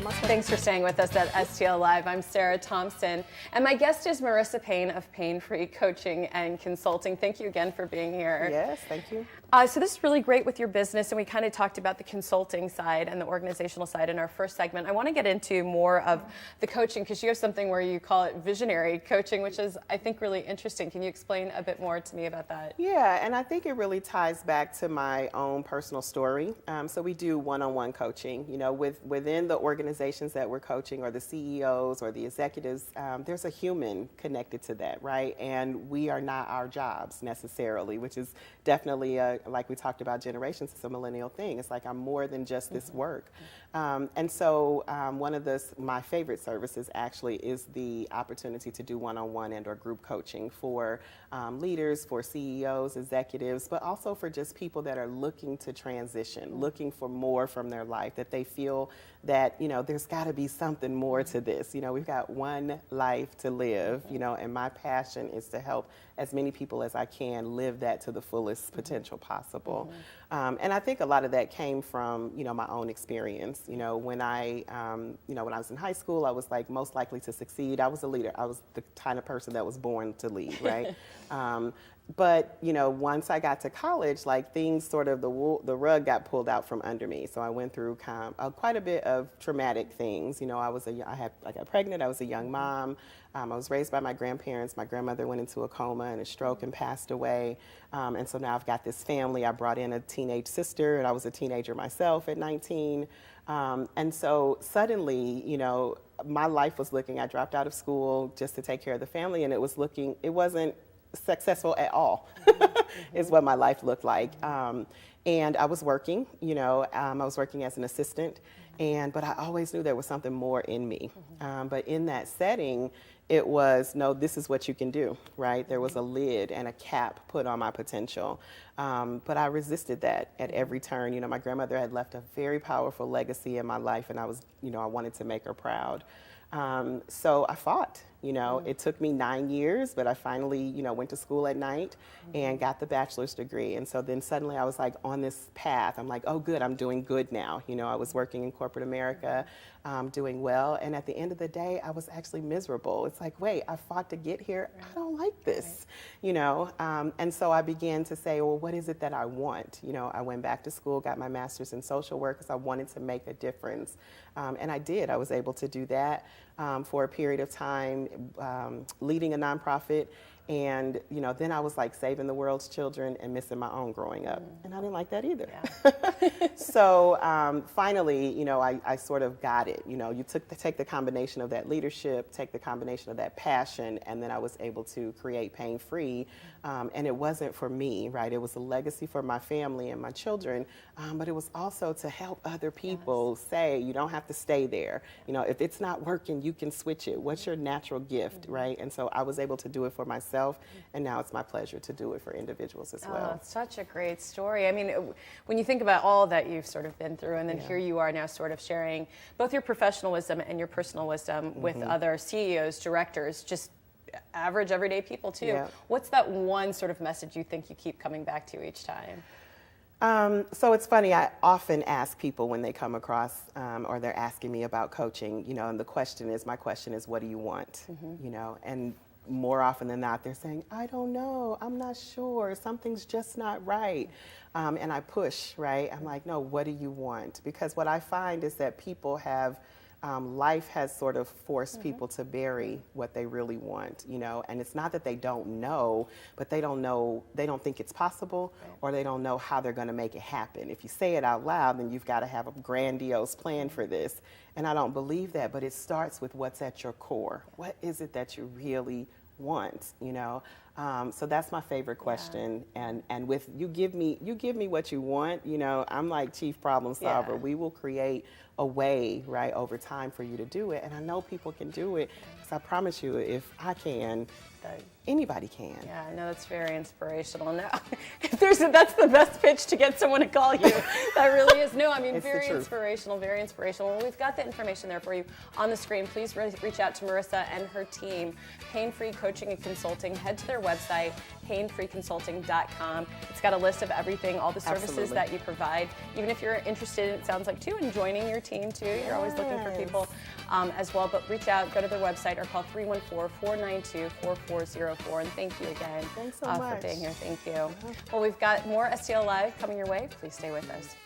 most welcome. Thanks for staying with us at STL Live. I'm Sarah Thompson, and my guest is Marissa Paine of Painfree Coaching and Consulting. Thank you again for being here. Yes, thank you. So this is really great with your business, and we kind of talked about the consulting side and the organizational side in our first segment. I want to get into more of the coaching because you have something where you call it visionary coaching, which is, I think, really interesting. Can you explain a bit more to me about that? Yeah, and I think it really ties back to my own personal story. So we do one-on-one coaching. You know, within the organizations that we're coaching, or the CEOs or the executives, there's a human connected to that, right? And we are not our jobs necessarily, which is definitely like we talked about generations, it's a millennial thing. It's like I'm more than just this work. And so one of my favorite services actually is the opportunity to do one-on-one and or group coaching for leaders, for CEOs, executives, but also for just people that are looking to transition, looking for more from their life, that they feel that, you know, there's got to be something more to this. You know, we've got one life to live, you know, and my passion is to help as many people as I can live that to the fullest potential possible. And I think a lot of that came from, you know, my own experience. You know, when I was in high school, I was like most likely to succeed. I was a leader. I was the kind of person that was born to lead, right? But, you know, once I got to college, like things sort of, the rug got pulled out from under me. So I went through quite a bit of traumatic things. You know, I got pregnant, I was a young mom. I was raised by my grandparents. My grandmother went into a coma and a stroke and passed away. And so now I've got this family. I brought in a teenage sister, and I was a teenager myself at 19. And so suddenly, you know, my life was looking, I dropped out of school just to take care of the family, and it wasn't successful at all, is what my life looked like. And I was working, you know, I was working as an assistant, but I always knew there was something more in me. But in that setting, it was, no, this is what you can do, right? There was a lid and a cap put on my potential. But I resisted that at every turn. You know, my grandmother had left a very powerful legacy in my life, and I wanted to make her proud. So I fought. You know, it took me 9 years, but I finally, you know, went to school at night and got the bachelor's degree. And so then suddenly I was like on this path. I'm like, oh, good, I'm doing good now. You know, I was working in corporate America, doing well. And at the end of the day, I was actually miserable. It's like, wait, I fought to get here. I don't like this, you know. And so I began to say, well, what is it that I want? You know, I went back to school, got my master's in social work because I wanted to make a difference. And I did. I was able to do that for a period of time. Leading a nonprofit, and you know, then I was like saving the world's children and missing my own growing up, and I didn't like that either. Yeah. So finally, you know, I sort of got it. You know, you take the combination of that leadership, take the combination of that passion, and then I was able to create Painfree. And it wasn't for me, right? It was a legacy for my family and my children, but it was also to help other people say, you don't have to stay there. You know, if it's not working, you can switch it. What's your natural gift, right? And so I was able to do it for myself, and now it's my pleasure to do it for individuals as well. Oh, it's such a great story. I mean, when you think about all that you've sort of been through, and then here you are now sort of sharing both your professional wisdom and your personal wisdom with other CEOs, directors, just average everyday people too. Yeah. What's that one sort of message you think you keep coming back to each time? So it's funny, I often ask people when they come across or they're asking me about coaching, you know, and my question is, what do you want? You know, and more often than not, they're saying, I don't know, I'm not sure, something's just not right. And I push, right? I'm like, no, what do you want? Because what I find is that people have life has sort of forced people to bury what they really want, you know, and it's not that they don't know, but they don't think it's possible, or they don't know how they're going to make it happen. If you say it out loud, then you've got to have a grandiose plan for this. And I don't believe that, but it starts with what's at your core. What is it that you really want, you know? So that's my favorite question. And with you give me what you want, you know, I'm like chief problem solver. We will create a way, right, over time for you to do it. And I know people can do it, because I promise you, if I can, anybody can. Yeah, no, that's very inspirational. No, that's the best pitch to get someone to call you. That really is. No, I mean, very inspirational, very inspirational. Well, we've got the information there for you on the screen. Please reach out to Marissa and her team, Painfree Coaching and Consulting. Head to their website, painfreeconsulting.com. It's got a list of everything, all the services that you provide. Even if you're interested, it sounds like, too, in joining your team, too. You're always looking for people as well. But reach out, go to their website, or call 314-492-4404. And thank you again for being here. Thank you. Well, we've got more STL Live coming your way. Please stay with us.